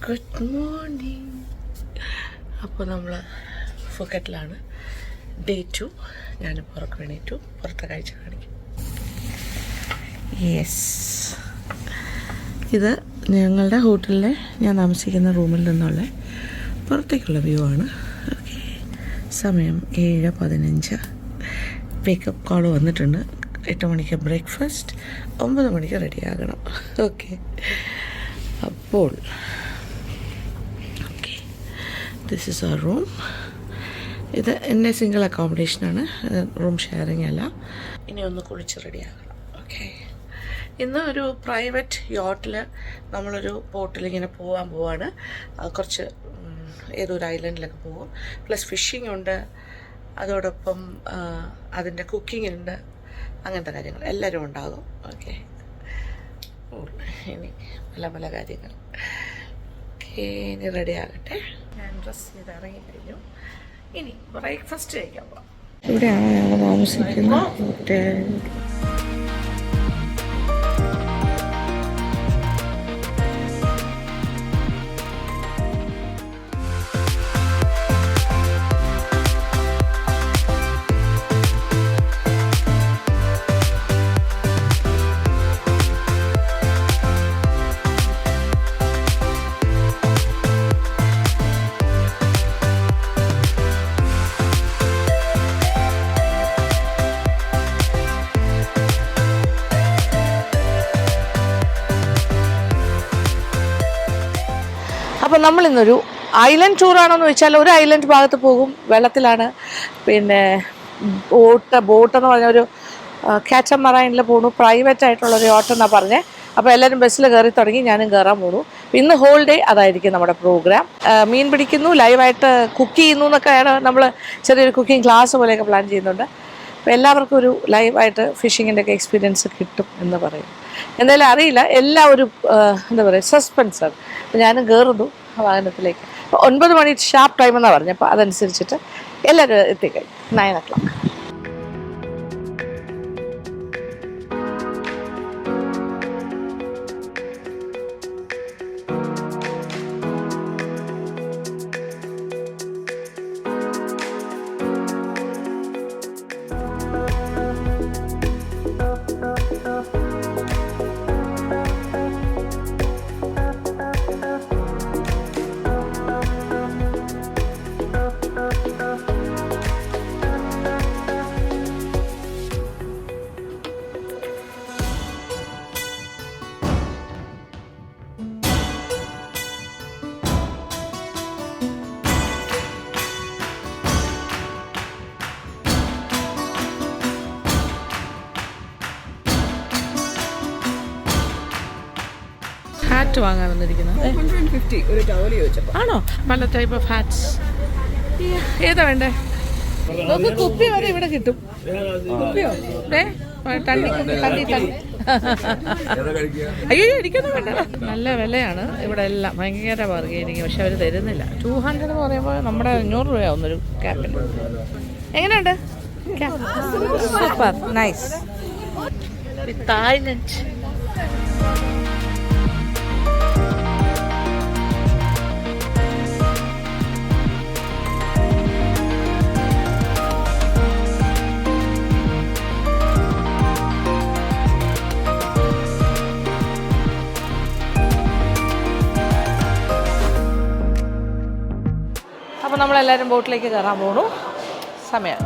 Good morning. അപ്പോൾ നമ്മൾ ഫുക്കറ്റിലാണ്. Day 2. ഞാനിപ്പോൾ ഉറക്കം എണീറ്റു. പുറത്തെ കാഴ്ച കാണിക്കും. യെസ്, ഇത് ഞങ്ങളുടെ ഹോട്ടലിലെ ഞാൻ താമസിക്കുന്ന റൂമിൽ നിന്നുള്ള പുറത്തേക്കുള്ള വ്യൂ ആണ്. ഓക്കെ, സമയം 7:15. വേക്കപ്പ് കോൾ വന്നിട്ടുണ്ട്. 8 മണിക്ക് ബ്രേക്ക്ഫാസ്റ്റ്, 9 മണിക്ക് റെഡിയാകണം. ഓക്കെ, അപ്പോൾ okay, this is our room. ഇത് എൻ്റെ സിംഗിൾ അക്കോമഡേഷനാണ്, റൂം ഷെയറിങ് അല്ല. ഇനി ഒന്ന് കുളിച്ച് റെഡിയാകണം. ഓക്കെ, ഇന്ന് ഒരു പ്രൈവറ്റ് യോട്ടിൽ നമ്മളൊരു ബോട്ടിലിങ്ങനെ പോവാണ്. കുറച്ച് ഏതൊരു ഐലൻഡിലൊക്കെ പോകും. പ്ലസ് ഫിഷിംഗ് ഉണ്ട്, അതോടൊപ്പം അതിൻ്റെ കുക്കിംഗ് ഉണ്ട്, അങ്ങനത്തെ കാര്യങ്ങൾ എല്ലാവരും ഉണ്ടാകും. ഓക്കെ, ഇനി പല കാര്യങ്ങൾ. ഓക്കെ, ഇനി റെഡി ആകട്ടെ. ഞാൻ ഡ്രസ്സ് ചെയ്ത് ഇറങ്ങി കഴിഞ്ഞു. ഇനി ബ്രേക്ക്ഫാസ്റ്റ് കഴിക്കാൻ പോകാം. ഇവിടെയാണ് ഞങ്ങൾ താമസിക്കുന്ന ഹോട്ടൽ. അപ്പോൾ നമ്മളിന്നൊരു ഐലൻഡ് ടൂറാണോയെന്ന് ചോദിച്ചാൽ ഒരു ഐലൻഡ് ഭാഗത്ത് പോകും, വെള്ളത്തിലാണ്. പിന്നെ ബോട്ടെന്ന് പറഞ്ഞൊരു കാറ്റമറൈനിൽ പോണു. പ്രൈവറ്റ് ആയിട്ടുള്ളൊരു യോട്ടെന്നാണ് പറഞ്ഞത്. അപ്പോൾ എല്ലാവരും ബസ്സിൽ കയറി തുടങ്ങി, ഞാനും കയറാൻ പോണു. ഇന്ന് ഹോൾ ഡേ അതായിരിക്കും നമ്മുടെ പ്രോഗ്രാം. മീൻ പിടിക്കുന്നു, ലൈവായിട്ട് കുക്ക് ചെയ്യുന്നു എന്നൊക്കെയാണ്. നമ്മൾ ചെറിയൊരു കുക്കിംഗ് ക്ലാസ് പോലെയൊക്കെ പ്ലാൻ ചെയ്യുന്നുണ്ട്. അപ്പോൾ എല്ലാവർക്കും ഒരു ലൈവായിട്ട് ഫിഷിങ്ങിൻ്റെ ഒക്കെ എക്സ്പീരിയൻസ് കിട്ടും എന്ന് പറയും. എന്തായാലും അറിയില്ല, എല്ലാം ഒരു എന്താ പറയുക, സസ്പെൻസാണ്. അപ്പോൾ ഞാനും കയറുന്നു വാഹനത്തിലേക്ക്. അപ്പോൾ 9 മണി ഷാർപ്പ് ടൈം എന്നാണ് പറഞ്ഞത്. അപ്പോൾ അതനുസരിച്ചിട്ട് എല്ലാവരും എത്തിക്കഴിഞ്ഞു. 9 o'clock. ഹാറ്റ് വാങ്ങാൻ വന്നിരിക്കുന്നത്. 150 ഒരു ടവൽ ചോദിച്ചപ്പോൾ. ആണോ? പല ടൈപ്പ് ഓഫ് ഹാറ്റ്സ്. ഏതാ വേണ്ടേ? നമുക്ക് കുപ്പി വരെ ഇവിടെ കിട്ടും. കുപ്പിയോ? തണ്ണി. അയ്യോ, എനിക്കൊന്നും വേണ്ട. നല്ല വിലയാണ് ഇവിടെ എല്ലാം, ഭയങ്കര ബാർഗെയിനിങ്. പക്ഷെ അവർ തരുന്നില്ല. 200 എന്ന് പറയുമ്പോൾ നമ്മുടെ 500 രൂപയാവുന്ന ഒരു ക്യാപ്പിന്. എങ്ങനെയുണ്ട്? Super nice. തായ്ലൻഡ്. അപ്പോൾ നമ്മളെല്ലാവരും ബോട്ടിലേക്ക് കയറാൻ പോകണു. സമയം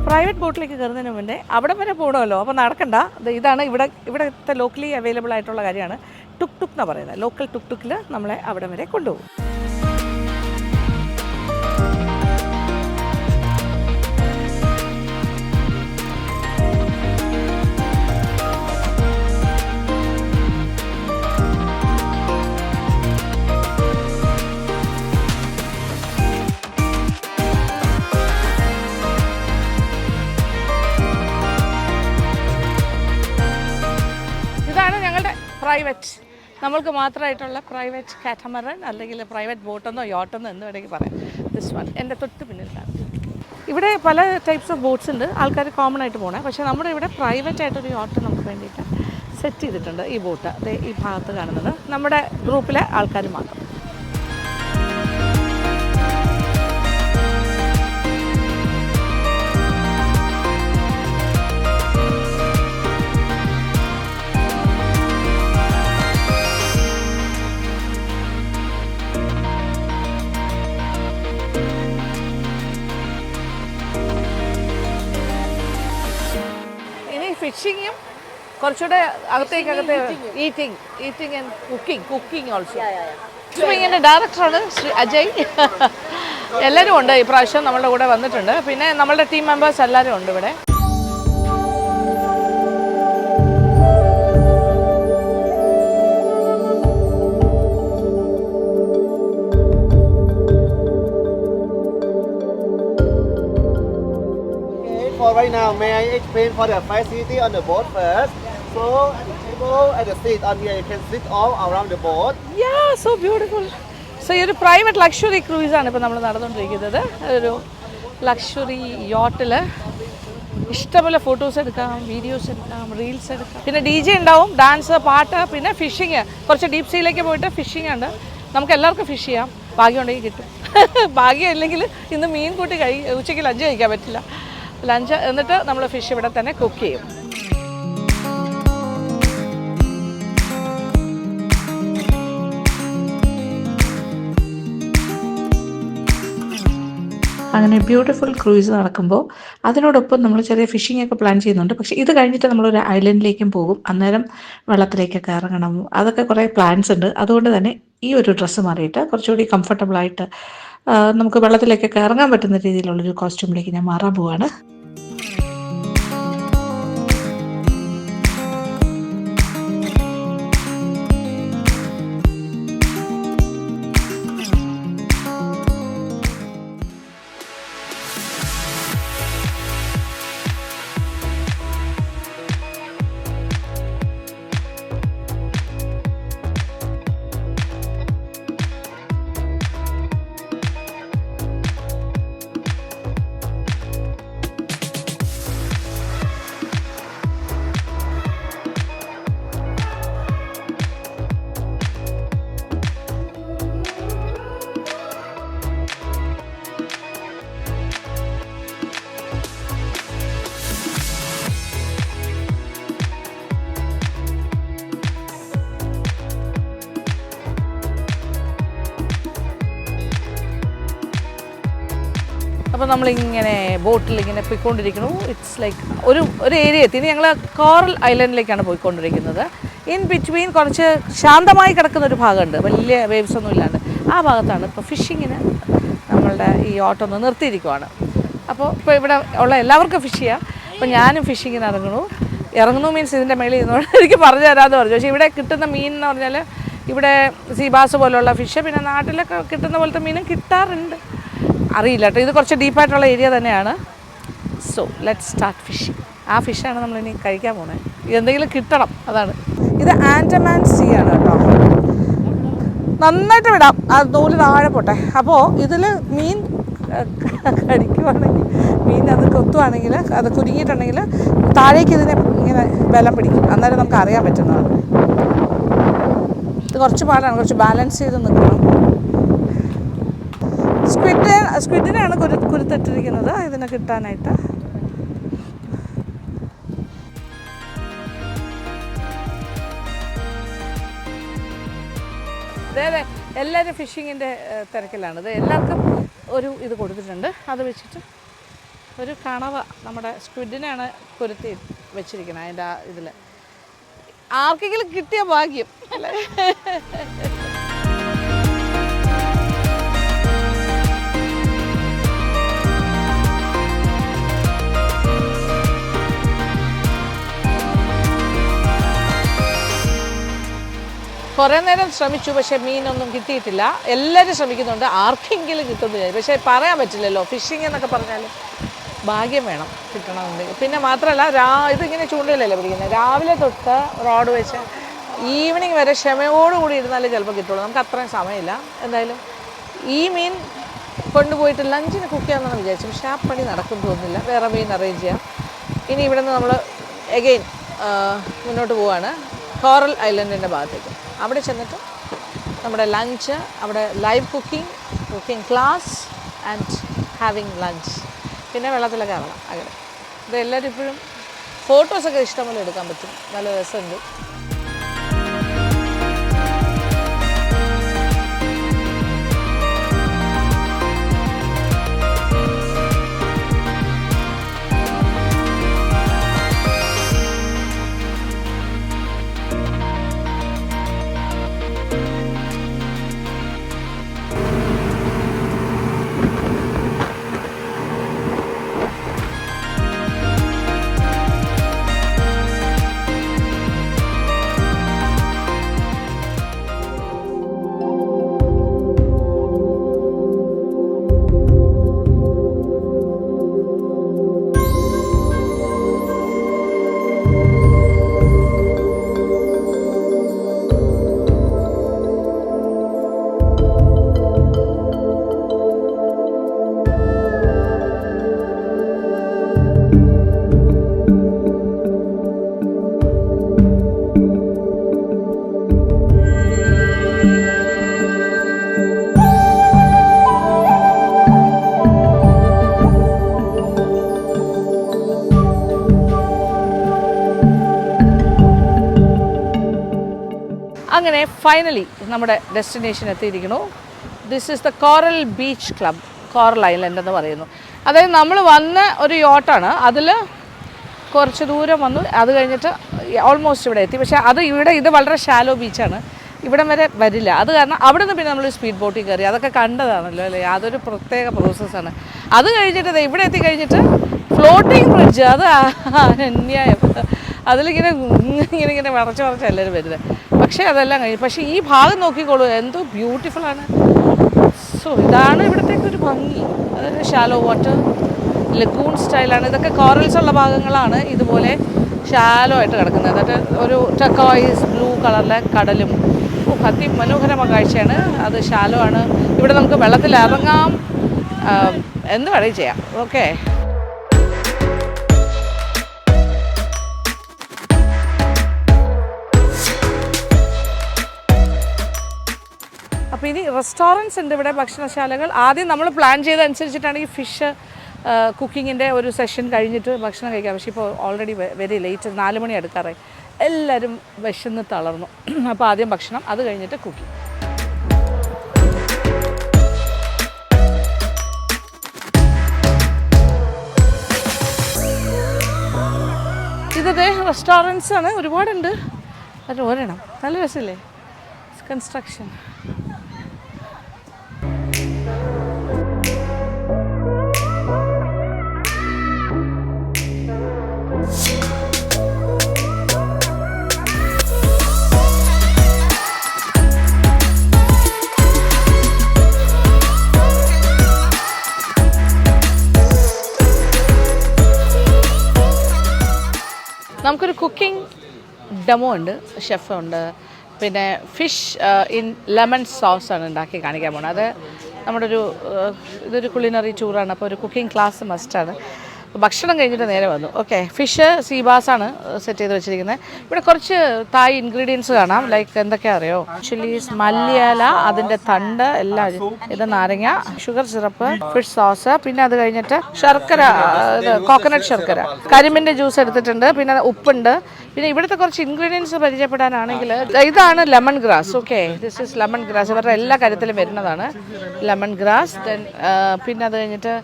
പ്രൈവറ്റ് ബോട്ടിലേക്ക് കയറുന്നതിന് മുന്നേ അവിടെ വരെ പോകണമല്ലോ. അപ്പോൾ നടക്കണ്ട. ഇതാണ് ഇവിടുത്തെ ലോക്കലി അവൈലബിൾ ആയിട്ടുള്ള കാര്യമാണ്. ടുക് ടുക് എന്നാണ് പറയുന്നത്. ലോക്കൽ ടുക് ടുക്കിൽ നമ്മളെ അവിടെ വരെ കൊണ്ടുപോകും. പ്രൈവറ്റ് നമ്മൾക്ക് മാത്രമായിട്ടുള്ള പ്രൈവറ്റ് കാറ്റമറൻ അല്ലെങ്കിൽ പ്രൈവറ്റ് ബോട്ടെന്നോ യോട്ടെന്നോ എന്ന് വേണമെങ്കിൽ പറയാം. ദിസ് വൺ എൻ്റെ തൊട്ട് പിന്നിലാണ്. ഇവിടെ പല ടൈപ്സ് ഓഫ് ബോട്ട്സ് ഉണ്ട്, ആൾക്കാർ കോമൺ ആയിട്ട് പോകണേ. പക്ഷേ നമ്മുടെ ഇവിടെ പ്രൈവറ്റ് ആയിട്ടൊരു യോട്ട് നമുക്ക് വേണ്ടിയിട്ട് സെറ്റ് ചെയ്തിട്ടുണ്ട്. ഈ ബോട്ട് അതേ ഈ ഭാഗത്ത് കാണുന്നത് നമ്മുടെ ഗ്രൂപ്പിലെ ആൾക്കാർ മാത്രം. ഫിഷിങ്ങും കുറച്ചുകൂടെ അകത്തേക്ക് ഈറ്റിംഗ് ആൻഡ് കുക്കിംഗ് ഓൾസോ. സ്വിമ്മിങ്ങിൻ്റെ ഡയറക്ടറാണ് ശ്രീ അജയ്. എല്ലാവരും ഉണ്ട് ഈ പ്രാവശ്യം നമ്മളുടെ കൂടെ വന്നിട്ടുണ്ട്. പിന്നെ നമ്മളുടെ ടീം മെമ്പേഴ്സ് എല്ലാവരും ഉണ്ട് ഇവിടെ. Right now, may I explain for the facility on the boat first? So, at the table, at the seat on here, you can sit all around the boat. Yeah, so beautiful. So, ഈ ഒരു private luxury ക്രൂയിസാണ് ഇപ്പോൾ നമ്മൾ നടന്നുകൊണ്ടിരിക്കുന്നത്. ഒരു luxury യോട്ടിൽ ഇഷ്ടംപോലെ photos എടുക്കാം, videos എടുക്കാം, reels എടുക്കാം. പിന്നെ DJ ഉണ്ടാവും, ഡാൻസ്, പാട്ട്, പിന്നെ ഫിഷിങ്. കുറച്ച് ഡീപ് സീയിലേക്ക് പോയിട്ട് ഫിഷിംഗ് ഉണ്ട്. നമുക്ക് എല്ലാവർക്കും ഫിഷ് ചെയ്യാം, ഭാഗ്യം ഉണ്ടെങ്കിൽ കിട്ടും. ഭാഗ്യം ഇല്ലെങ്കിൽ ഇന്ന് മീൻ കൂട്ടി ഉച്ചയ്ക്ക് ലഞ്ച് കഴിക്കാൻ പറ്റില്ല. ലഞ്ച് എന്നിട്ട് നമ്മൾ ഫിഷ് ഇവിടെ തന്നെ കുക്ക് ചെയ്യും. അങ്ങനെ ബ്യൂട്ടിഫുൾ ക്രൂയിസ് നടക്കുമ്പോൾ അതിനോടൊപ്പം നമ്മൾ ചെറിയ ഫിഷിംഗ് ഒക്കെ പ്ലാൻ ചെയ്യുന്നുണ്ട്. പക്ഷേ ഇത് കഴിഞ്ഞിട്ട് നമ്മളൊരു ഐലൻഡിലേക്കും പോകും. അന്നേരം വെള്ളത്തിലേക്കൊക്കെ ഇറങ്ങണം, അതൊക്കെ കുറേ പ്ലാൻസ് ഉണ്ട്. അതുകൊണ്ട് തന്നെ ഈ ഒരു ഡ്രസ്സ് മാറിയിട്ട് കുറച്ചുകൂടി കംഫർട്ടബിളായിട്ട് നമുക്ക് വെള്ളത്തിലേക്കൊക്കെ ഇറങ്ങാൻ പറ്റുന്ന രീതിയിലുള്ളൊരു കോസ്റ്റ്യൂമിലേക്ക് ഞാൻ മാറാൻ പോവാണ്. അപ്പോൾ നമ്മളിങ്ങനെ ബോട്ടിലിങ്ങനെ പോയിക്കൊണ്ടിരിക്കുന്നു. ഇറ്റ്സ് ലൈക്ക് ഒരു ഏരിയ എത്തി. ഇനി ഞങ്ങൾ കോറൽ ഐലൻഡിലേക്കാണ് പോയിക്കൊണ്ടിരിക്കുന്നത്. ഇൻ ബിറ്റ്വീൻ കുറച്ച് ശാന്തമായി കിടക്കുന്ന ഒരു ഭാഗമുണ്ട്, വലിയ വേവ്സ് ഒന്നും ഇല്ലാണ്ട്. ആ ഭാഗത്താണ് ഇപ്പോൾ ഫിഷിങ്ങിന് നമ്മളുടെ ഈ ഓട്ടൊന്ന് നിർത്തിയിരിക്കുവാണ്. അപ്പോൾ ഇപ്പോൾ ഇവിടെ ഉള്ള എല്ലാവർക്കും ഫിഷ് ചെയ്യാം. അപ്പോൾ ഞാനും ഫിഷിങ്ങിന് ഇറങ്ങുന്നു മീൻസ് ഇതിൻ്റെ മേളിൽ ഇരുന്നോണ്ട് എനിക്ക് പറഞ്ഞു തരാമെന്ന് പറഞ്ഞു. പക്ഷേ ഇവിടെ കിട്ടുന്ന മീൻ എന്ന് പറഞ്ഞാൽ ഇവിടെ സീബാസ് പോലുള്ള ഫിഷ്, പിന്നെ നാട്ടിലൊക്കെ കിട്ടുന്ന പോലത്തെ മീനും കിട്ടാറുണ്ട്. അറിയില്ല കേട്ടോ, ഇത് കുറച്ച് ഡീപ്പായിട്ടുള്ള ഏരിയ തന്നെയാണ്. So let's start fishing. ആ ഫിഷാണ് നമ്മളിനി കഴിക്കാൻ പോകുന്നത്. എന്തെങ്കിലും കിട്ടണം, അതാണ്. ഇത് ആൻഡമാൻ സീ ആണ് കേട്ടോ. നന്നായിട്ട് വിടാം, ആ നൂല് താഴെ പോട്ടെ. അപ്പോൾ ഇതിൽ മീൻ കടിക്കുവാണെങ്കിൽ, മീൻ അത് കൊത്തുവാണെങ്കിൽ, അത് കുരുങ്ങിയിട്ടുണ്ടെങ്കിൽ താഴേക്ക് ഇതിനെ ഇങ്ങനെ ബലം പിടിക്കും. അന്നേരം നമുക്ക് അറിയാൻ പറ്റുന്നതാണ്. ഇത് കുറച്ച് പാടാണ്, കുറച്ച് ബാലൻസ് ചെയ്ത് നിൽക്കണം. സ്ക്വിഡിനെയാണ് കുരുത്തിട്ടിരിക്കുന്നത് ഇതിനെ കിട്ടാനായിട്ട്. അതെ, എല്ലാവരും ഫിഷിങ്ങിൻ്റെ തിരക്കിലാണ്. ഇത് എല്ലാവർക്കും ഒരു ഇത് കൊടുത്തിട്ടുണ്ട്. അത് വെച്ചിട്ട് ഒരു കണവ നമ്മുടെ സ്ക്വിഡിനെയാണ് കുരുത്തി വെച്ചിരിക്കുന്നത്. അതിൻ്റെ ആ ഇതിൽ ആർക്കെങ്കിലും കിട്ടിയ ഭാഗ്യം അല്ലേ. കുറേ നേരം ശ്രമിച്ചു, പക്ഷേ മീനൊന്നും കിട്ടിയിട്ടില്ല. എല്ലാവരും ശ്രമിക്കുന്നുണ്ട്, ആർക്കെങ്കിലും കിട്ടുന്നില്ല. പക്ഷേ പറയാൻ പറ്റില്ലല്ലോ, ഫിഷിംഗ് എന്നൊക്കെ പറഞ്ഞാൽ ഭാഗ്യം വേണം കിട്ടണമെന്നുണ്ടെങ്കിൽ. പിന്നെ മാത്രമല്ല ഇതിങ്ങനെ ചൂണ്ടയിലല്ലേ പിടിക്കുന്നത്. രാവിലെ തൊട്ട് റോഡ് വെച്ച് ഈവനിങ് വരെ ക്ഷമയോടുകൂടി ഇരുന്നാലേ ചിലപ്പോൾ കിട്ടുള്ളൂ. നമുക്ക് അത്രയും സമയമില്ല. എന്തായാലും ഈ മീൻ കൊണ്ടുപോയിട്ട് ലഞ്ചിന് കുക്ക് ചെയ്യാമെന്നാണ് വിചാരിച്ചത്. പക്ഷേ ആ പണി നടക്കും തോന്നുന്നില്ല. വേറെ മീൻ അറേഞ്ച് ചെയ്യാം. ഇനി ഇവിടെ നിന്ന് നമ്മൾ എഗെയിൻ മുന്നോട്ട് പോവുകയാണ് കോറൽ ഐലൻഡിൻ്റെ ഭാഗത്തേക്ക്. അവിടെ ചെന്നിട്ട് നമ്മുടെ ലഞ്ച്, അവിടെ live cooking class and having lunch, പിന്നെ വെള്ളത്തിലൊക്കെ ഇറങ്ങാം. അങ്ങനെ ഇത് എല്ലാവരും ഇപ്പോഴും ഫോട്ടോസൊക്കെ ഇഷ്ടംപോലെ എടുക്കാൻ പറ്റും. നല്ല രസമുണ്ട്. അങ്ങനെ ഫൈനലി നമ്മുടെ ഡെസ്റ്റിനേഷൻ എത്തിയിരിക്കുന്നു. This is the coral beach club, coral island എന്ന് പറയുന്നു. അതായത് നമ്മൾ വന്ന ഒരു യോട്ടാണ്, അതിൽ കുറച്ച് ദൂരം വന്നു, അത് കഴിഞ്ഞിട്ട് ഓൾമോസ്റ്റ് ഇവിടെ എത്തി. പക്ഷേ ഇത് വളരെ ഷാലോ ബീച്ചാണ്, ഇവിടം വരെ വരില്ല. അത് കാരണം അവിടെ നിന്ന് പിന്നെ നമ്മൾ സ്പീഡ് ബോട്ടിൽ കയറി, അതൊക്കെ കണ്ടതാണല്ലോ അല്ലേ. അതൊരു പ്രത്യേക പ്രോസസ്സാണ്. അത് കഴിഞ്ഞിട്ട് ഇവിടെ എത്തിക്കഴിഞ്ഞിട്ട് ഫ്ലോട്ടിംഗ് ബ്രിഡ്ജ്, അത് അന്യായം. അതിലിങ്ങനെ ഇങ്ങനെ മറച്ച് എല്ലാവരും വരുന്നത്. പക്ഷേ അതെല്ലാം കഴിഞ്ഞു. പക്ഷേ ഈ ഭാഗം നോക്കിക്കോളൂ, എന്തോ ബ്യൂട്ടിഫുള്ളാണ്. സോ ഇതാണ് ഇവിടത്തേക്ക് ഒരു ഭംഗി. അതായത് ഷാലോ വാട്ടർ ലഗൂൺ സ്റ്റൈലാണ്. ഇതൊക്കെ കോറൽസ് ഉള്ള ഭാഗങ്ങളാണ് ഇതുപോലെ ഷാലോ ആയിട്ട് കിടക്കുന്നത്. എന്നിട്ട് ഒരു ടർക്കോയിസ് ബ്ലൂ കളറിലെ കടലും അതിമനോഹരമായ കാഴ്ചയാണ്. അത് ഷാലോ ആണ്. ഇവിടെ നമുക്ക് വെള്ളത്തിൽ ഇറങ്ങാം, എന്ത് വേണമെങ്കിൽ ചെയ്യാം. ഓക്കെ, അപ്പോൾ ഇനി റെസ്റ്റോറൻറ്റ്സ് ഉണ്ട് ഇവിടെ, ഭക്ഷണശാലകൾ. ആദ്യം നമ്മൾ പ്ലാൻ ചെയ്തതനുസരിച്ചിട്ടാണ് ഈ ഫിഷ് കുക്കിങ്ങിൻ്റെ ഒരു സെഷൻ കഴിഞ്ഞിട്ട് ഭക്ഷണം കഴിക്കാം. പക്ഷേ ഇപ്പോൾ ഓൾറെഡി വെരി ലേറ്റ്, 4 മണി അടുക്കാറായി. എല്ലാവരും വിശന്ന് തളർന്നു. അപ്പോൾ ആദ്യം ഭക്ഷണം, അത് കഴിഞ്ഞിട്ട് കുക്കിംഗ്. ഇതേ റെസ്റ്റോറൻറ്റ്സ് ആണ്, ഒരുപാടുണ്ട്. അത് ഒരെണ്ണം നല്ല രസമില്ലേ, കൺസ്ട്രക്ഷൻ. നമുക്കൊരു കുക്കിംഗ് ഡെമോ ഉണ്ട്, ഷെഫുണ്ട്. പിന്നെ ഫിഷ് ഇൻ ലെമൺ സോസാണ് ഉണ്ടാക്കി കാണിക്കാൻ പോകുന്നത്. അത് നമ്മുടെ ഇതൊരു കുളിനറി ടൂറാണ്. അപ്പോൾ ഒരു കുക്കിംഗ് ക്ലാസ് മസ്റ്റാണ്. ഭക്ഷണം കഴിഞ്ഞിട്ട് നേരെ വന്നു. ഓക്കെ, ഫിഷ് സീബാസാണ് സെറ്റ് ചെയ്ത് വെച്ചിരിക്കുന്നത്. ഇവിടെ കുറച്ച് തായ് ഇൻഗ്രീഡിയൻസ് കാണാം. ലൈക്ക് എന്തൊക്കെയാ അറിയോ, ചില്ലീസ്, മല്ലിയില, അതിൻ്റെ തണ്ട് എല്ലാം, ഇത് നാരങ്ങ, ഷുഗർ സിറപ്പ്, ഫിഷ് സോസ്, പിന്നെ അത് കഴിഞ്ഞിട്ട് ശർക്കര, കോക്കനട്ട് ശർക്കര, കരിമ്പിൻ്റെ ജ്യൂസ് എടുത്തിട്ടുണ്ട്, പിന്നെ ഉപ്പുണ്ട്. പിന്നെ ഇവിടുത്തെ കുറച്ച് ഇൻഗ്രീഡിയൻസ് പരിചയപ്പെടാനാണെങ്കിൽ ഇതാണ് lemon grass. Okay, this is lemon grass. ഇവരുടെ എല്ലാ കാര്യത്തിലും വരുന്നതാണ് ലെമൺ ഗ്രാസ്. ദെൻ പിന്നെ അത് കഴിഞ്ഞിട്ട്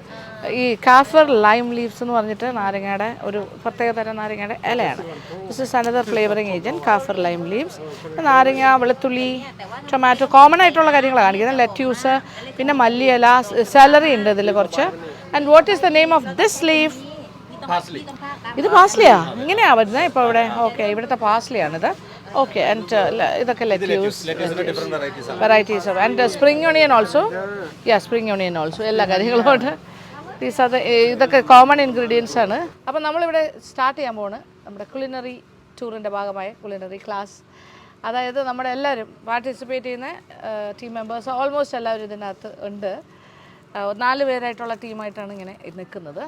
ഈ കാഫർ ലൈം ലീവ്സ് എന്ന് പറഞ്ഞിട്ട് നാരങ്ങയുടെ ഒരു പ്രത്യേക തരം നാരങ്ങയുടെ ഇലയാണ്. This is another flavouring agent, kaffir lime leaves. നാരങ്ങ, വെളുത്തുള്ളി, ടൊമാറ്റോ, കോമൺ ആയിട്ടുള്ള കാര്യങ്ങളാണ് കാണിക്കുന്നത്. ലെറ്റ്യൂസ്, പിന്നെ മല്ലിയില, സാലറി ഉണ്ട് ഇതിൽ കുറച്ച്. And what is the name of this leaf? ഇത് പാസ്ലിയാ, ഇങ്ങനെയാണ് വരുന്നത് ഇപ്പോൾ ഇവിടെ. ഓക്കെ, ഇവിടുത്തെ പാസ്ലിയാണിത്. ഓക്കെ, ആൻഡ് ഇതൊക്കെ lettuce, varieties of, and spring onion also. Spring onion also, എല്ലാ കാര്യങ്ങളുമുണ്ട്. ഇതൊക്കെ കോമൺ ഇൻഗ്രീഡിയൻസ് ആണ്. അപ്പം നമ്മളിവിടെ സ്റ്റാർട്ട് ചെയ്യാൻ പോവാണ് നമ്മുടെ കുളിനറി ടൂറിൻ്റെ ഭാഗമായ കുളിനറി ക്ലാസ്. അതായത് നമ്മുടെ എല്ലാവരും പാർട്ടിസിപ്പേറ്റ് ചെയ്യുന്ന ടീം മെമ്പേഴ്സ് ഓൾമോസ്റ്റ് എല്ലാവരും ഇതിനകത്ത് ഉണ്ട്. 4 പേരായിട്ടുള്ള ടീമായിട്ടാണ് ഇങ്ങനെ നിൽക്കുന്നത്.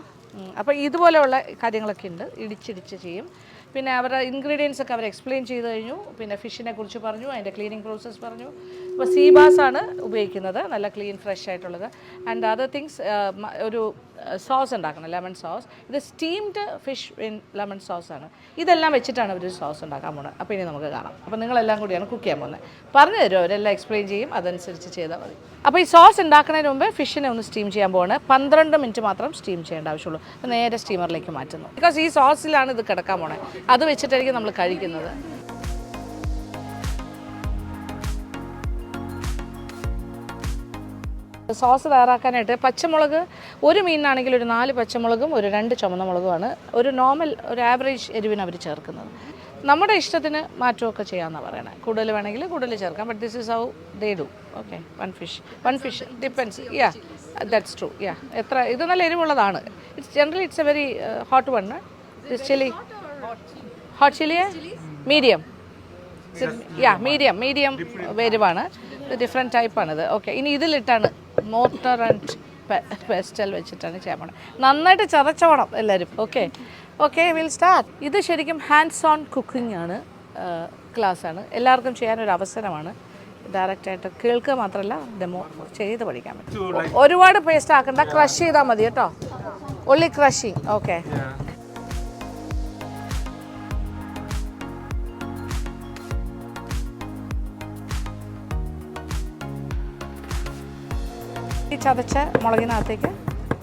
അപ്പോൾ ഇതുപോലെയുള്ള കാര്യങ്ങളൊക്കെ ഉണ്ട്, ഇടിച്ചിടിച്ച് ചെയ്യും. പിന്നെ അവരുടെ ഇൻഗ്രീഡിയൻസ് ഒക്കെ അവർ എക്സ്പ്ലെയിൻ ചെയ്ത് കഴിഞ്ഞു. പിന്നെ ഫിഷിനെ കുറിച്ച് പറഞ്ഞു, അതിൻ്റെ ക്ലീനിങ് പ്രോസസ്സ് പറഞ്ഞു. ഇപ്പോൾ സീ ബാസ് ആണ് ഉപയോഗിക്കുന്നത്, നല്ല ക്ലീൻ ഫ്രഷ് ആയിട്ടുള്ളത്. ആൻഡ് അതർ തിങ്സ് ഒരു സോസ് ഉണ്ടാക്കണം, ലെമൺ സോസ്. ഇത് സ്റ്റീംഡ് ഫിഷ് ഇൻ ലെമൺ സോസാണ്. ഇതെല്ലാം വെച്ചിട്ടാണ് അവർ സോസ് ഉണ്ടാക്കാൻ പോകുന്നത്. അപ്പോൾ ഇനി നമുക്ക് കാണാം. അപ്പോൾ നിങ്ങളെല്ലാം കൂടിയാണ് കുക്ക് ചെയ്യാൻ പോകുന്നത്. പറഞ്ഞു തരും, അവരെല്ലാം എക്സ്പ്ലെയിൻ ചെയ്യും, അതനുസരിച്ച് ചെയ്താൽ മതി. അപ്പോൾ ഈ സോസ് ഉണ്ടാക്കുന്നതിന് മുമ്പ് ഫിഷിനെ ഒന്ന് സ്റ്റീം ചെയ്യാൻ പോകുന്നത്. 12 മിനിറ്റ് മാത്രം സ്റ്റീം ചെയ്യേണ്ട ആവശ്യമുള്ളൂ. അപ്പോൾ നേരെ സ്റ്റീമറിലേക്ക് മാറ്റുന്നു. ബിക്കോസ് ഈ സോസിലാണ് ഇത് കിടക്കാൻ പോകുന്നത്. അത് വെച്ചിട്ടായിരിക്കും നമ്മൾ കഴിക്കുന്നത്. സോസ് തയ്യാറാക്കാനായിട്ട് പച്ചമുളക്, ഒരു മീനിനാണെങ്കിൽ ഒരു 4 പച്ചമുളകും ഒരു 2 ചുമന്ന മുളകുമാണ് ഒരു നോർമൽ ഒരു ആവറേജ് എരിവിന് അവർ ചേർക്കുന്നത്. നമ്മുടെ ഇഷ്ടത്തിന് മാറ്റമൊക്കെ ചെയ്യാമെന്നാണ് പറയണത്. കൂടുതൽ വേണമെങ്കിൽ കൂടുതൽ ചേർക്കാം. But this is how they do. Okay, one fish depends. Yeah, that's true. Yeah, എത്ര ഇത് നല്ല എരിവുള്ളതാണ്. Generally it's a very hot one. This chilli hot chilli medium. Yeah, medium എരിവാണ്. ഡിഫറെൻറ്റ് ടൈപ്പാണിത്. ഓക്കെ, ഇനി ഇതിലിട്ടാണ് മോർട്ടർ ആൻഡ് പെസ്റ്റൽ വെച്ചിട്ടാണ് ചെയ്യാൻ പോണത്. നന്നായിട്ട് ചതച്ചോണം എല്ലാവരും. Okay will start. ഇത് ശരിക്കും ഹാൻഡ്സ് ഓൺ കുക്കിംഗ് ആണ്, ക്ലാസ്സാണ്. എല്ലാവർക്കും ചെയ്യാനൊരു അവസരമാണ്. ഡയറക്റ്റായിട്ട് കേൾക്കുക മാത്രമല്ല, ഡെമോ ചെയ്ത് പഠിക്കാൻ പറ്റും. ഒരുപാട് പേസ്റ്റ് ആക്കണ്ട, ക്രഷ് ചെയ്താൽ മതി കേട്ടോ. Only crushing. ഓക്കെ, ഈ ചതച്ച മുളകിനകത്തേക്ക്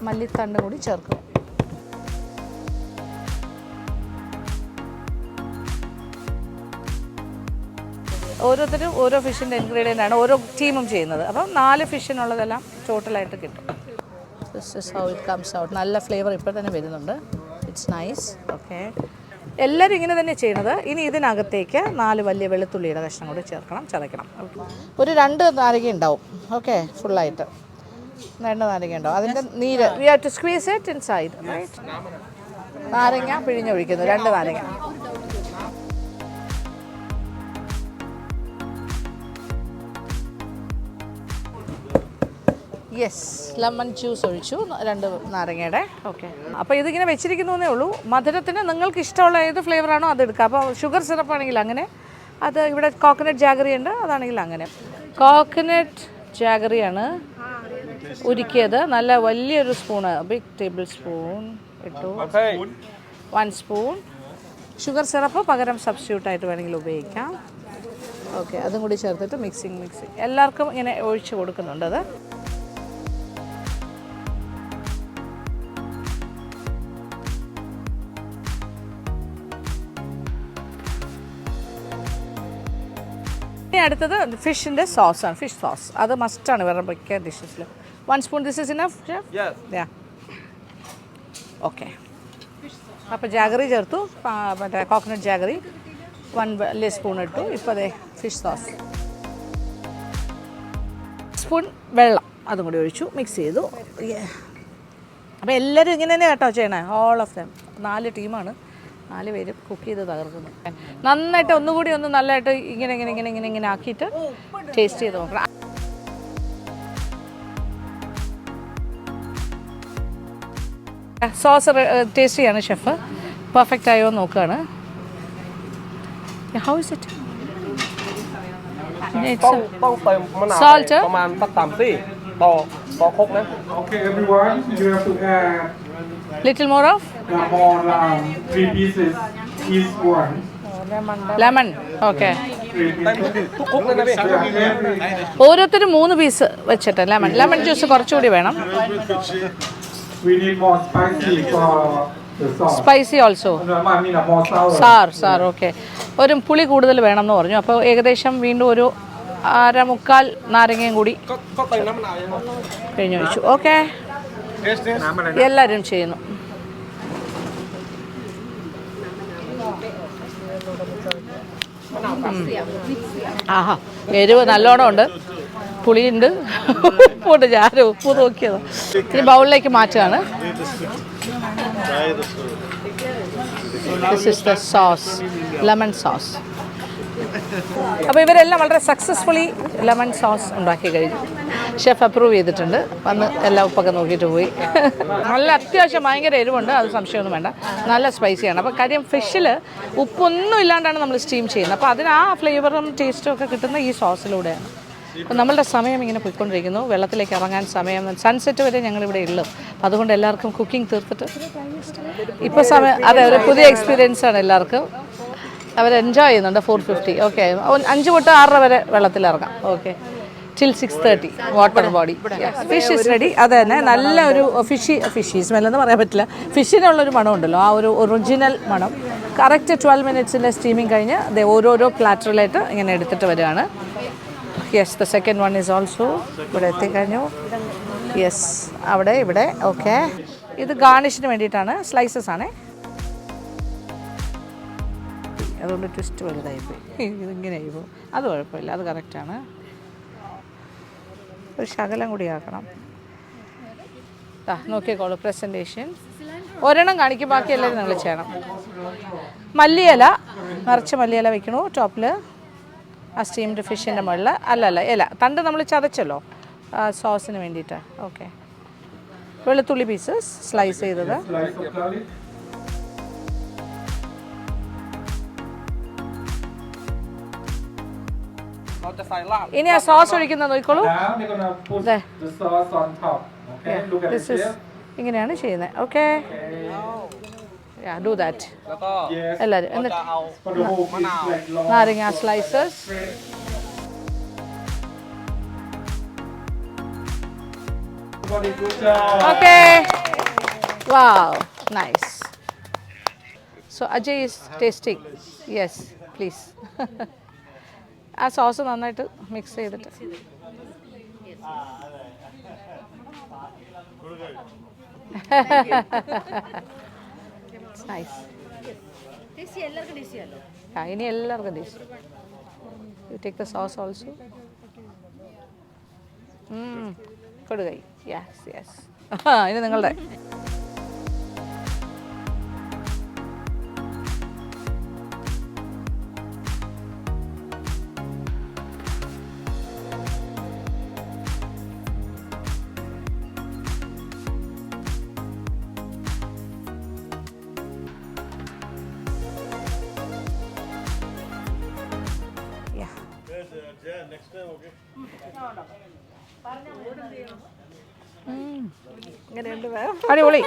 മല്ലിത്തണ്ട് കൂടി ചേർക്കും. ഓരോരുത്തരും ഓരോ ഫിഷിൻ്റെ ഇൻഗ്രീഡിയൻ്റ് ആണ് ഓരോ ടീമും ചെയ്യുന്നത്. അപ്പം 4 ഫിഷിനുള്ളതെല്ലാം ടോട്ടലായിട്ട് കിട്ടും. This is how it comes out. നല്ല ഫ്ലേവർ ഇപ്പോൾ തന്നെ വരുന്നുണ്ട്. It's nice. ഓക്കെ, എല്ലാവരും ഇങ്ങനെ തന്നെ ചെയ്യണത്. ഇനി ഇതിനകത്തേക്ക് 4 വലിയ വെളുത്തുള്ളിയുടെ കഷ്ണം കൂടി ചേർക്കണം, ചതയ്ക്കണം. ഒരു 2 നാരങ്ങ ഉണ്ടാവും. ഓക്കെ, ഫുള്ളായിട്ട് 2 നാരങ്ങ ഉണ്ടാവും. അതിൻ്റെ നീര് we have to squeeze it inside. Right, നാരങ്ങ പിഴിഞ്ഞൊഴിക്കുന്നു, 2 നാരങ്ങ. യെസ്, ലെമൺ ജ്യൂസ് ഒഴിച്ചു, 2 നാരങ്ങയുടെ. ഓക്കെ, അപ്പോൾ ഇതിങ്ങനെ വെച്ചിരിക്കുന്നേ ഉള്ളൂ. മധുരത്തിന് നിങ്ങൾക്ക് ഇഷ്ടമുള്ള ഏത് ഫ്ലേവറാണോ അത് എടുക്കുക. അപ്പോൾ ഷുഗർ സിറപ്പാണെങ്കിൽ അങ്ങനെ, അത് ഇവിടെ കോക്കനട്ട് ജാഗറി ഉണ്ട്, അതാണെങ്കിൽ അങ്ങനെ. കോക്കനട്ട് ജാഗറിയാണ് ഉരുക്കിയത്. നല്ല വലിയൊരു സ്പൂണ്, ബിഗ് ടേബിൾ സ്പൂൺ ഇട്ടു. 1 സ്പൂൺ. ഷുഗർ സിറപ്പ് പകരം സബ്സ്റ്റിറ്റ്യൂട്ടായിട്ട് വേണമെങ്കിൽ ഉപയോഗിക്കാം. ഓക്കെ, അതും കൂടി ചേർത്തിട്ട് മിക്സിങ് എല്ലാവർക്കും ഇങ്ങനെ ഒഴിച്ച് കൊടുക്കുന്നുണ്ട്. അത് ഇനി അടുത്തത് ഫിഷിൻ്റെ സോസാണ്, ഫിഷ് സോസ്. അത് മസ്റ്റാണ് വേറെ മിക്ക ഡിഷസിൽ. 1 spoon. This is enough chef? Yeah. Okay, അപ്പോൾ ജാഗറി ചേർത്തു, മറ്റേ കോക്കനട്ട് ജാഗറി 1 വലിയ സ്പൂൺ ഇട്ടു. ഇപ്പോൾ അതെ ഫിഷ് സോസ്. സ്പൂൺ വെള്ളം അതും കൂടി ഒഴിച്ചു, മിക്സ് ചെയ്തു. അപ്പോൾ എല്ലാവരും ഇങ്ങനെ തന്നെ കേട്ടോ ചെയ്യണേ, ഓൾ ഓഫ് ദം. 4 ടീമാണ്, 4 പേരും കുക്ക് ചെയ്ത് തകർക്കുന്നു. നന്നായിട്ട് ഒന്നുകൂടി ഒന്ന് നല്ലതായിട്ട് ഇങ്ങനെ ആക്കിയിട്ട് ടേസ്റ്റ് ചെയ്ത് നോക്കണം. സോസ് ടേസ്റ്റ് ചെയ്യാണ് ഷെഫ്, പെർഫെക്റ്റ് ആയോ നോക്കുകയാണ്. How is it? Salt. Okay, everyone, you have to add Little more of more 3 pieces each one. lemon. Okay. 3 pieces. ഓരോരുത്തരും 3 പീസ് വെച്ചിട്ട് ലെമൺ ജ്യൂസ് കുറച്ചുകൂടി വേണം. We need more spicy for the sauce. Spicy also. No, I mean more sour. Sir okay, ഒരു പുളി കൂടുതൽ വേണം എന്ന് പറഞ്ഞു. അപ്പോൾ ഏകദേശം വീണ്ടും ഒരു 1/4 നാരങ്ങയും കൂടി കഴിഞ്ഞൊഴിച്ചു. ഓക്കെ, എല്ലാവരും ചെയ്യുന്നു. ആഹാ, എരിവ് നല്ലോണം ഉണ്ട്, പുളിയുണ്ട്, ഉപ്പുണ്ട്. ഞാൻ ഉപ്പ് നോക്കിയത്. ഇനി ബൗളിലേക്ക് മാറ്റുകയാണ്. This is the sauce, lemon sauce. അപ്പോൾ ഇവരെല്ലാം വളരെ സക്സസ്ഫുള്ളി ലെമൺ സോസ് ഉണ്ടാക്കി കഴിഞ്ഞു. ഷെഫ് അപ്രൂവ് ചെയ്തിട്ടുണ്ട്. വന്ന് എല്ലാ ഉപ്പൊക്കെ നോക്കിയിട്ട് പോയി. നല്ല അത്യാവശ്യം ഭയങ്കര എരിവുണ്ട്, അത് സംശയമൊന്നും വേണ്ട. നല്ല സ്പൈസിയാണ്. അപ്പോൾ കാര്യം ഫിഷിൽ ഉപ്പൊന്നും ഇല്ലാണ്ടാണ് നമ്മൾ സ്റ്റീം ചെയ്യുന്നത്. അപ്പോൾ അതിന് ആ ഫ്ലേവറും ടേസ്റ്റും ഒക്കെ കിട്ടുന്ന ഈ സോസിലൂടെയാണ്. അപ്പോൾ നമ്മളുടെ സമയം ഇങ്ങനെ പോയിക്കൊണ്ടിരിക്കുന്നു. വെള്ളത്തിലേക്ക് ഇറങ്ങാൻ സമയം സൺസെറ്റ് വരെ ഞങ്ങളിവിടെ ഉള്ളു. അപ്പോൾ അതുകൊണ്ട് എല്ലാവർക്കും കുക്കിംഗ് തീർത്തിട്ട് ഇപ്പോൾ സമയം അതെ ഒരു പുതിയ എക്സ്പീരിയൻസ് ആണ് എല്ലാവർക്കും. അവർ എൻജോയ് ചെയ്യുന്നുണ്ട്. 450 ഓക്കെ 5 തൊട്ട് 6 വരെ വെള്ളത്തിലിറങ്ങാം. Okay till 6:30 water body. Fish is ready. അത് തന്നെ നല്ല ഒരു ഫിഷി സ്മെല്ലെന്ന് പറയാൻ പറ്റില്ല. ഫിഷിനുള്ളൊരു മണമുണ്ടല്ലോ, ആ ഒരു ഒറിജിനൽ മണം. കറക്റ്റ് 12 മിനിറ്റ്സിൻ്റെ സ്റ്റീമിങ് കഴിഞ്ഞ് അത് ഓരോരോ പ്ലാറ്ററിലായിട്ട് ഇങ്ങനെ എടുത്തിട്ട് വരികയാണ്. Yes the second one is also ഇവിടെ എത്തിക്കഴിഞ്ഞു. യെസ് അവിടെ ഇവിടെ. ഓക്കെ ഇത് ഗാർണിഷിന് വേണ്ടിയിട്ടാണ്, സ്ലൈസസ് ആണ്. അതുകൊണ്ട് ട്വിസ്റ്റ് വലുതായിപ്പോയി. ഇതിങ്ങനെ ആയിപ്പോൾ അത് കുഴപ്പമില്ല, അത് കറക്റ്റാണ്. ഒരു ശകലം കൂടി ആക്കണം. നോക്കിക്കോളൂ പ്രസൻറ്റേഷൻ. ഒരെണ്ണം കാണിക്കും, ബാക്കി എല്ലാവരും നിങ്ങൾ ചെയ്യണം. മല്ലിയില നിറച്ച് മല്ലിയില വെക്കണു ടോപ്പിൽ. ആ സ്റ്റീംഡ് ഫിഷിൻ്റെ മുകളിൽ അല്ല ഇല തണ്ട് നമ്മൾ ചതച്ചല്ലോ സോസിന് വേണ്ടിയിട്ട്. ഓക്കെ വെളുത്തുള്ളി പീസസ് സ്ലൈസ് ചെയ്തത്. ഇനി ആ സോസ് ഒഴിക്കുന്നത് നോക്കിക്കോളൂ. ഇങ്ങനെയാണ് ചെയ്യുന്നത്. ഓക്കെ ഡു ദാറ്റ് എല്ലാവരും. എന്നിട്ട് നാരങ്ങ slices. Okay wow nice. So Ajay is tasting. Yes please. Sauce സോസ് നന്നായിട്ട് മിക്സ് ചെയ്തിട്ട് നൈസ്. ഇനി എല്ലാവർക്കും taste. You take the sauce also. കൊടുകൈ. Yes yes. ഇനി നിങ്ങളുടെ അടിപൊളി.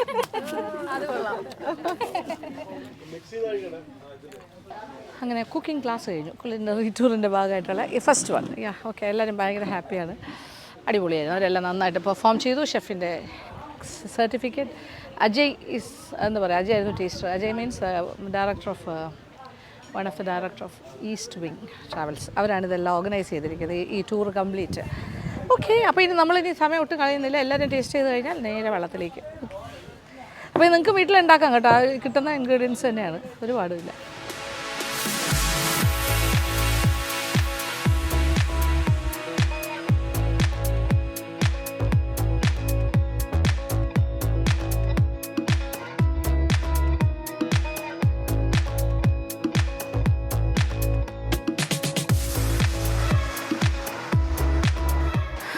അങ്ങനെ കുക്കിംഗ് ക്ലാസ് കഴിഞ്ഞു. കുലിനറി ടൂറിൻ്റെ ഭാഗമായിട്ടുള്ള ഈ ഫസ്റ്റ് വൺ. ഓക്കെ എല്ലാവരും ഭയങ്കര ഹാപ്പിയാണ്. അടിപൊളിയായിരുന്നു. അവരെല്ലാം നന്നായിട്ട് പെർഫോം ചെയ്തു. ഷെഫിൻ്റെ സർട്ടിഫിക്കറ്റ്. അജയ് ഈസ് എന്താ പറയുക, അജയ് ആയിരുന്നു taster. Ajay means director of one of the director of east wing travels. അവരാണ് ഇതെല്ലാം ഓർഗനൈസ് ചെയ്തിരിക്കുന്നത് ഈ ടൂർ കംപ്ലീറ്റ്. ഓക്കെ അപ്പോൾ ഇനി നമ്മളിനി സമയം ഒട്ടും കളയുന്നില്ല. എല്ലാവരും ടേസ്റ്റ് ചെയ്ത് കഴിഞ്ഞാൽ നേരെ വെള്ളത്തിലേക്ക്. അപ്പോൾ നിങ്ങൾക്ക് വീട്ടിലുണ്ടാക്കാം കേട്ടോ. കിട്ടുന്ന ഇൻഗ്രീഡിയൻസ് തന്നെയാണ്, ഒരുപാടുമില്ല.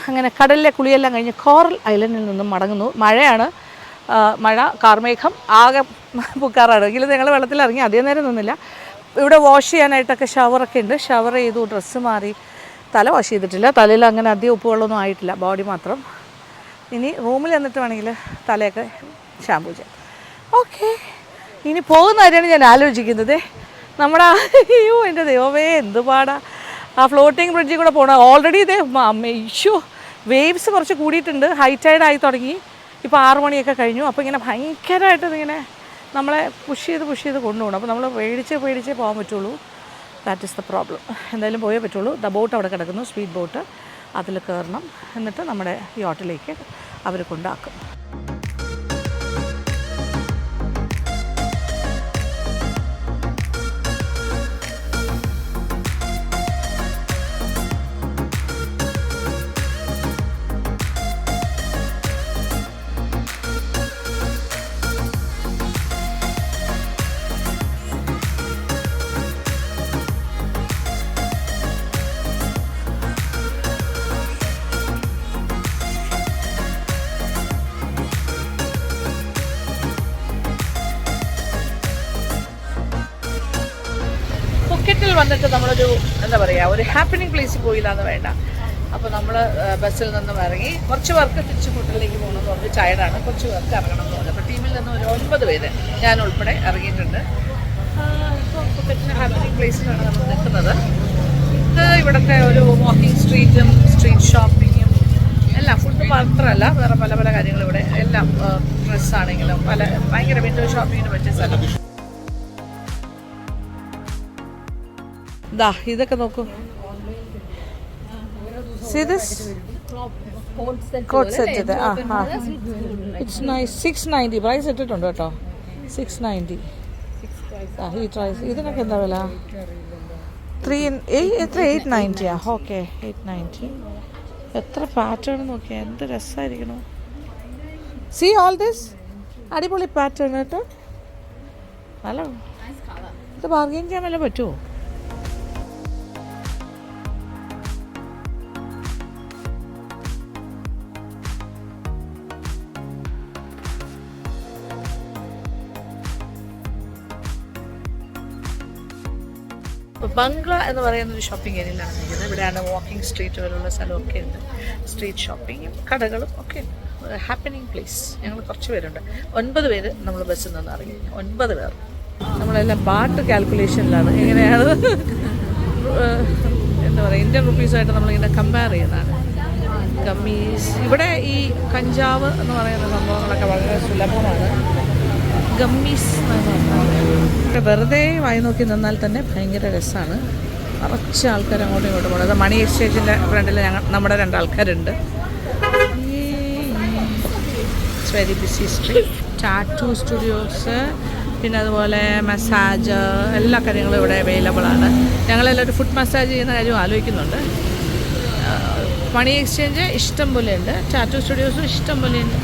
അങ്ങനെ കടലിലെ കുളിയെല്ലാം കഴിഞ്ഞ് കോറൽ ഐലൻഡിൽ നിന്നും മടങ്ങുന്നു. മഴയാണ്, മഴ കാർമേഘം ആകെ പൂക്കാറാണ്. എങ്കിലും ഞങ്ങൾ വെള്ളത്തിലിറങ്ങി അധികം നേരം നിന്നില്ല. ഇവിടെ വാഷ് ചെയ്യാനായിട്ടൊക്കെ ഷവറൊക്കെ ഉണ്ട്. ഷവർ ചെയ്തു, ഡ്രസ്സ് മാറി. തല വാഷ് ചെയ്തിട്ടില്ല. തലയിൽ അങ്ങനെ അധികം ഉപ്പുകളൊന്നും ആയിട്ടില്ല, ബോഡി മാത്രം. ഇനി റൂമിൽ എന്നിട്ട് വേണമെങ്കിൽ തലയൊക്കെ ഷാമ്പൂ ചെയ്യാം. ഓക്കെ ഇനി പോകുന്ന കാര്യമാണ് ഞാൻ ആലോചിക്കുന്നത്. നമ്മുടെ അയ്യോ എൻ്റെ ദൈവമേ എന്ത് പാടാ ആ ഫ്ലോട്ടിങ് ബ്രിഡ്ജിൽ കൂടെ പോകണം. ഓൾറെഡി ഇതേ ഇഷ്യൂ വേവ്സ് കുറച്ച് കൂടിയിട്ടുണ്ട്. ഹൈ ടൈഡ് ആയി തുടങ്ങി. ഇപ്പോൾ 6 മണിയൊക്കെ കഴിഞ്ഞു. അപ്പോൾ ഇങ്ങനെ ഭയങ്കരമായിട്ട് ഇങ്ങനെ നമ്മളെ പുഷ് ചെയ്ത് കൊണ്ടുപോകണം. അപ്പോൾ നമ്മൾ പേടിച്ചേ പോകാൻ പറ്റുള്ളൂ. That is the problem. എന്തായാലും പോയേ പറ്റുള്ളൂ. ദ ബോട്ട് അവിടെ കിടക്കുന്നു, സ്പീഡ് ബോട്ട്. അതിൽ കയറണം. എന്നിട്ട് നമ്മുടെ യോട്ടിലേക്ക് അവർ കൊണ്ടാക്കും. വന്നിട്ട് നമ്മളൊരു എന്താ പറയുക ഒരു ഹാപ്പനിങ് പ്ലേസിൽ പോയില്ല എന്ന് വേണ്ട. അപ്പോൾ നമ്മൾ ബസ്സിൽ നിന്നും ഇറങ്ങി കുറച്ച് പേർക്ക് തിരിച്ച് ഹോട്ടലിലേക്ക് പോകണമെന്ന് പറഞ്ഞ് ടയർഡാണ്, കുറച്ച് പേർക്ക് ഇറങ്ങണം എന്ന് പറഞ്ഞു. അപ്പോൾ ടീമിൽ നിന്ന് ഒരു 9 പേര് ഞാൻ ഉൾപ്പെടെ ഇറങ്ങിയിട്ടുണ്ട്. ഇപ്പോൾ ഫുക്കറ്റിന് ഹാപ്പനിങ് പ്ലേസിലാണ് നമ്മൾ നിൽക്കുന്നത്. ഇത് ഇവിടുത്തെ ഒരു വാക്കിംഗ് സ്ട്രീറ്റും സ്ട്രീറ്റ് ഷോപ്പിങ്ങും എല്ലാം, ഫുഡ് മാത്രമല്ല വേറെ പല പല കാര്യങ്ങളും ഇവിടെ എല്ലാം, ഡ്രസ്സാണെങ്കിലും പല ഭയങ്കര വിൻഡോ ഷോപ്പിങ്ങിന് പറ്റിയ സ്ഥലം. ദാ ഇതൊക്കെ നോക്കൂ. See this? Coat set ഇത്. It's nice. 690 പ്രൈസ് ഇട്ടിട്ടുണ്ട് കേട്ടോ. 690. ഈ പ്രൈസ് ഇതിനൊക്കെ എന്താ വില? 890. ഓക്കെ 890. എത്ര പാറ്റേൺ നോക്കിയാൽ എന്ത് രസമായിരിക്കണം. സീ ഓൾ ദിസ് അടിപൊളി പാറ്റേൺ കേട്ടോ. നല്ല ഇത് ബാർഗെയിൻ ചെയ്യാൻ വല്ല പറ്റുമോ? ബംഗ്ല എന്ന് പറയുന്ന ഒരു ഷോപ്പിംഗ് ഏരിയയിലാണ് നിൽക്കുന്നത്. ഇവിടെയാണ് വാക്കിംഗ് സ്ട്രീറ്റ് പോലുള്ള സ്ഥലമൊക്കെ ഉണ്ട്. സ്ട്രീറ്റ് ഷോപ്പിങ്ങും കടകളും ഒക്കെ ഉണ്ട്. Happening place. ഞങ്ങൾ കുറച്ച് പേരുണ്ട്, 9 പേര് നമ്മൾ ബസ്സിൽ നിന്ന് ഇറങ്ങി. 9 പേർ. നമ്മളെല്ലാം ബാട്ട് കാൽക്കുലേഷനിലാണ്. എങ്ങനെയാണ് എന്താ പറയുക ഇന്ത്യൻ റുപ്പീസായിട്ട് നമ്മളിങ്ങനെ കമ്പയർ ചെയ്യുന്നതാണ്. ഗമ്മീസ്, ഇവിടെ ഈ കഞ്ചാവ് എന്ന് പറയുന്ന സംഭവങ്ങളൊക്കെ വളരെ സുലഭമാണ്. ഗമ്മീസ് വെറുതെ വായി നോക്കി നിന്നാൽ തന്നെ ഭയങ്കര രസമാണ്. നിറച്ച് ആൾക്കാർ അങ്ങോട്ടും ഇങ്ങോട്ടും പോകുന്നത്. മണി എക്സ്ചേഞ്ചിൻ്റെ ഫ്രണ്ടിൽ നമ്മുടെ 2 ആൾക്കാരുണ്ട്. It's very busy street. Tattoo studios, പിന്നെ അതുപോലെ മസാജ്, എല്ലാ കാര്യങ്ങളും ഇവിടെ അവൈലബിൾ ആണ്. ഞങ്ങളെല്ലാം ഒരു ഫുഡ് മസാജ് ചെയ്യുന്ന കാര്യം ആലോചിക്കുന്നുണ്ട്. മണി എക്സ്ചേഞ്ച് ഇഷ്ടം പോലെയുണ്ട്, ടാറ്റു സ്റ്റുഡിയോസും ഇഷ്ടം പോലെയുണ്ട്.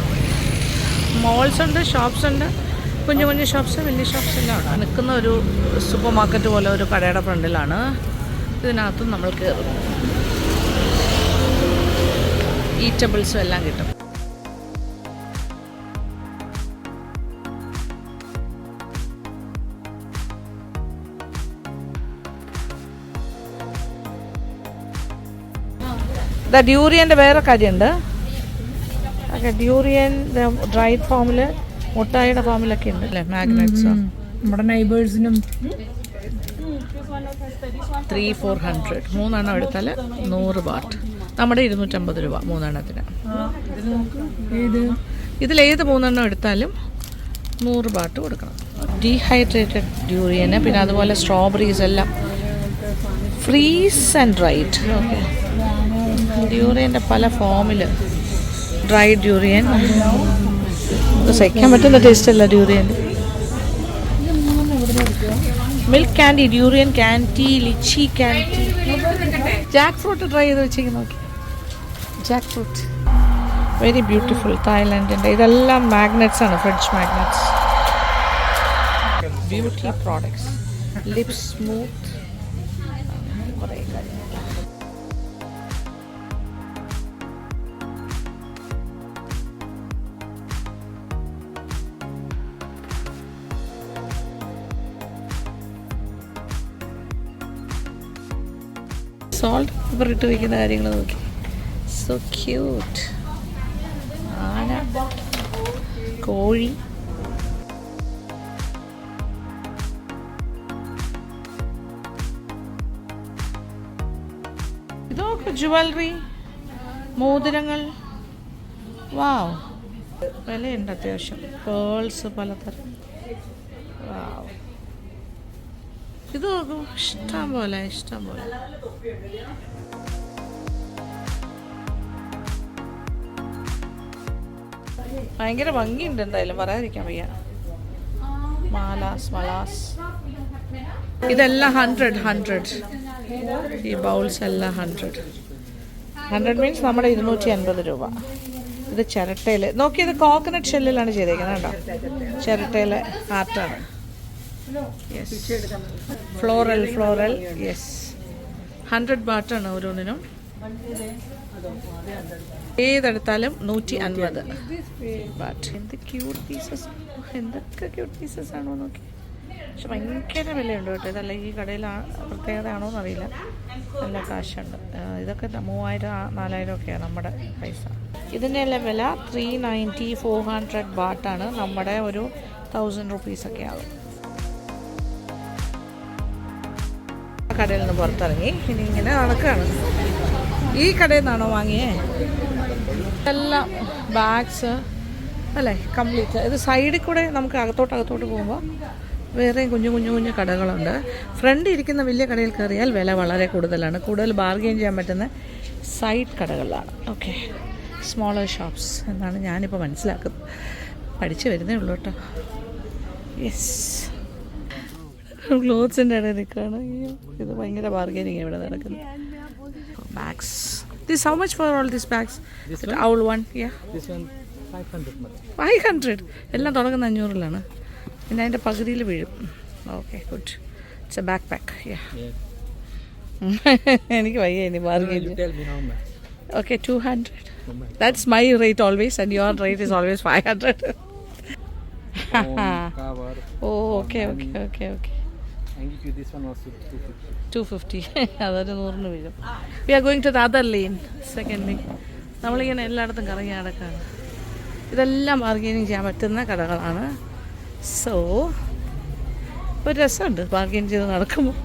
മോൾസ് ഉണ്ട്, ഷോപ്സ് ഉണ്ട്, കുഞ്ഞു കുഞ്ഞു ഷോപ്സ്, വലിയ ഷോപ്സ് എല്ലാം ഉണ്ട്. നിൽക്കുന്ന ഒരു സൂപ്പർ മാർക്കറ്റ് പോലെ ഒരു കടയുടെ ഫ്രണ്ടിലാണ്. ഇതിനകത്തും നമ്മൾ കയറും. ഈറ്റബിൾസും എല്ലാം കിട്ടും. ഡ്യൂറിയൻ്റെ വേറെ കാര്യമുണ്ട്. ഡ്യൂറിയൻ ഡ്രൈഡ് ഫോമിൽ, മുട്ടായിയുടെ ഫോമിലൊക്കെ ഉണ്ട് അല്ലേ, മാഗ്നറ്റ്സ്. നമ്മുടെ നൈബേഴ്സിനും 300-400 3 എടുത്താൽ 100 ബാട്ട്. നമ്മുടെ 250 രൂപ 3 എണ്ണത്തിന്. ഇതിലേത് 3 എടുത്താലും 100 ബാട്ട് കൊടുക്കണം. ഡീഹൈഡ്രേറ്റഡ് ഡ്യൂറിയന്, പിന്നെ അതുപോലെ സ്ട്രോബെറീസ് എല്ലാം ഫ്രീസ് ആൻഡ് ഡ്രൈഡ്. ഓക്കെ, ഡ്യൂറിയൻ്റെ പല ഫോമിൽ. ഡ്രൈഡ് ഡ്യൂറിയൻ സഹിക്കാൻ പറ്റുന്ന ടേസ്റ്റ് അല്ല durian. Milk candy, durian candy, lychee candy, jack fruit try ചെയ്ത് വെച്ചേക്ക് നോക്കി. Jack fruit very beautiful. തായ്ലാൻഡിൻ്റെ ഇതെല്ലാം മാഗ്നറ്റ്സ് ആണ്, French magnets. Beauty products, lips smooth, കുറേ കാര്യങ്ങൾ. സോൾട്ട് പേപ്പർ ഇട്ട് വയ്ക്കുന്ന കാര്യങ്ങൾ നോക്കി. So cute. ആന, കോഴി, ഇതൊക്കെ ജുവലറി, മോതിരങ്ങൾ. വാവ്, വിലയുണ്ട് അത്യാവശ്യം. പേൾസ് പലതരം. വാവ്, ഇത് നോക്കും. ഇഷ്ടം പോലെ ഇഷ്ടം പോലെ. ഭയങ്കര ഭംഗിയുണ്ട്, എന്തായാലും പറയാതിരിക്കാൻ വയ്യ. മാലാസ്, മലാസ്, ഇതെല്ലാം 100. ഈ ബൗൾസ് എല്ലാം 100 മീൻസ് നമ്മുടെ 250 രൂപ. ഇത് ചിരട്ടയിൽ നോക്കിയത് കോക്കനട്ട് ഷെല്ലിലാണ് ചെയ്തേക്കുന്നത് കേട്ടോ. ചിരട്ടയിലെ ആർട്ടാണ്. Yes, floral. യെസ്, 100 ബാട്ടാണ് ഓരോന്നിനും. ഏതെടുത്താലും 150 ബാട്ട്. എന്ത് ക്യൂട്ട് പീസസ്, എന്തൊക്കെ ക്യൂട്ട് പീസസ് ആണോ നോക്കി. പക്ഷെ ഭയങ്കര വിലയുണ്ട് കേട്ടോ. ഇതല്ല ഈ കടയിൽ പ്രത്യേകതയാണോ എന്നറിയില്ല, നല്ല കാശുണ്ട്. ഇതൊക്കെ 3000-4000 ഒക്കെയാണ് നമ്മുടെ പൈസ. ഇതിൻ്റെ എല്ലാം വില 390-400 ബാട്ടാണ്. നമ്മുടെ ഒരു 1000 റുപ്പീസൊക്കെ ആകും. കടയിൽ നിന്ന് പുറത്തിറങ്ങി ഇനി ഇങ്ങനെ നടക്കുകയാണ്. ഈ കടയിൽ നിന്നാണോ വാങ്ങിയേ? എല്ലാം ബാഗ്സ് അല്ലേ, കംപ്ലീറ്റ്. ഇത് സൈഡിൽ കൂടെ നമുക്ക് അകത്തോട്ട് പോകുമ്പോൾ വേറെയും കുഞ്ഞു കടകളുണ്ട്. ഫ്രണ്ട് ഇരിക്കുന്ന വലിയ കടയിൽ കയറിയാൽ വില വളരെ കൂടുതലാണ്. കൂടുതൽ ബാർഗെയിൻ ചെയ്യാൻ പറ്റുന്ന സൈഡ് കടകളിലാണ്. ഓക്കെ, സ്മോളർ ഷോപ്സ് എന്നാണ് ഞാനിപ്പോൾ മനസ്സിലാക്കുന്നത്. പഠിച്ചു വരുന്നേ ഉള്ളൂ കേട്ടോ. യെസ്, ക്ലോത്ത്സിൻ്റെ ഇടയിൽ നിൽക്കുകയാണ്. ഇത് ഭയങ്കര ബാർഗെയിനിങ് ഇവിടെ നടക്കുന്നത്. Bags. This how much for all these bags? This one? Owl one, yeah. This one 500. 500. എല്ലാം തുടങ്ങുന്ന 500-ലാണ്. പിന്നെ അതിൻ്റെ പകുതിയിൽ വീഴും. Okay, good. It's a backpack. എനിക്ക് വയ്യ ഇനി bargain. Tell me how much. Okay, 200. That's my rate always, and your rate is always 500. Cover. Oh, okay. I give you this one also 250. 250. അതൊരു 100 വീഴും. We are going to the other lane, second lane. നമ്മളിങ്ങനെ എല്ലായിടത്തും കറങ്ങി നടക്കുകയാണ്. ഇതെല്ലാം bargaining ചെയ്യാൻ പറ്റുന്ന കടകളാണ്. So ഒരു രസമുണ്ട് ബാർഗെയിൻ ചെയ്ത് നടക്കുമ്പോൾ.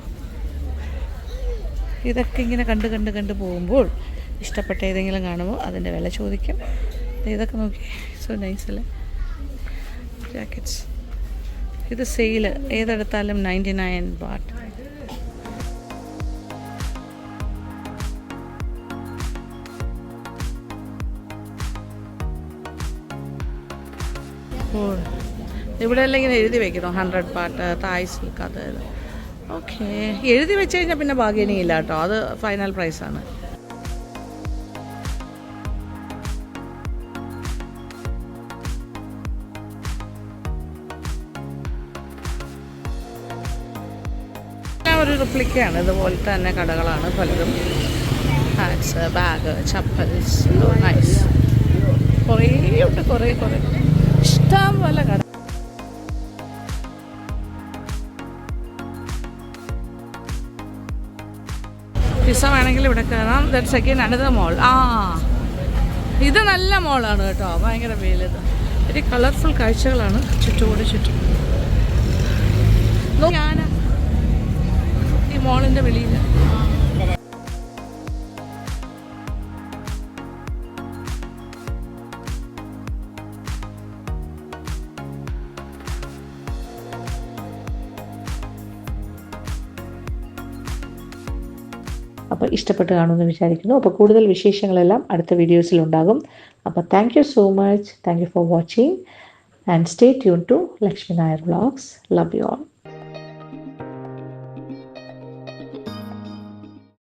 ഇതൊക്കെ ഇങ്ങനെ കണ്ട് പോകുമ്പോൾ ഇഷ്ടപ്പെട്ട ഏതെങ്കിലും കാണുമ്പോൾ അതിൻ്റെ വില ചോദിക്കും. ഇതൊക്കെ നോക്കി, സോ നൈസ് അല്ലേ ജാക്കറ്റ്സ്. ഇത് സെയില്, ഏതെടുത്താലും 99 ബാട്ട്. ഇവിടെ എല്ലാം ഇങ്ങനെ എഴുതി വെക്കണം 100 ബാട്ട്, തായ് സിൽക്ക് അത്. ഓക്കെ, എഴുതി വെച്ച് കഴിഞ്ഞാൽ പിന്നെ ബാർഗെയിനിങ് ഇല്ല കേട്ടോ. അത് ഫൈനൽ പ്രൈസാണ്. ഒരു റിപ്ലിക്കയാണ്. ഇതുപോലത്തെ തന്നെ കടകളാണ് പലതും. Hats, bag, chappals, nice. കുറേ ഉണ്ട്, കുറേ ഇഷ്ടം പോലെ കട. പിസ്സ വേണമെങ്കിൽ ഇവിടെ കയറാം. ദാറ്റ്സ് അഗൈൻ അനദർ മോൾ. ഇത് നല്ല മോളാണ് കേട്ടോ, ഭയങ്കര വെയിലത്. ഒരു കളർഫുൾ കാഴ്ചകളാണ് ചുറ്റും. ഞാൻ ഈ മോളിൻ്റെ വെളിയിൽ അപ്പോൾ ഇഷ്ടപ്പെട്ട് കാണുമെന്ന് വിചാരിക്കുന്നു. അപ്പോൾ കൂടുതൽ വിശേഷങ്ങളെല്ലാം അടുത്ത വീഡിയോസിലുണ്ടാകും. അപ്പോൾ thank you so much. Thank you for watching and stay tune to Lakshmi Nair vlogs. Love you all.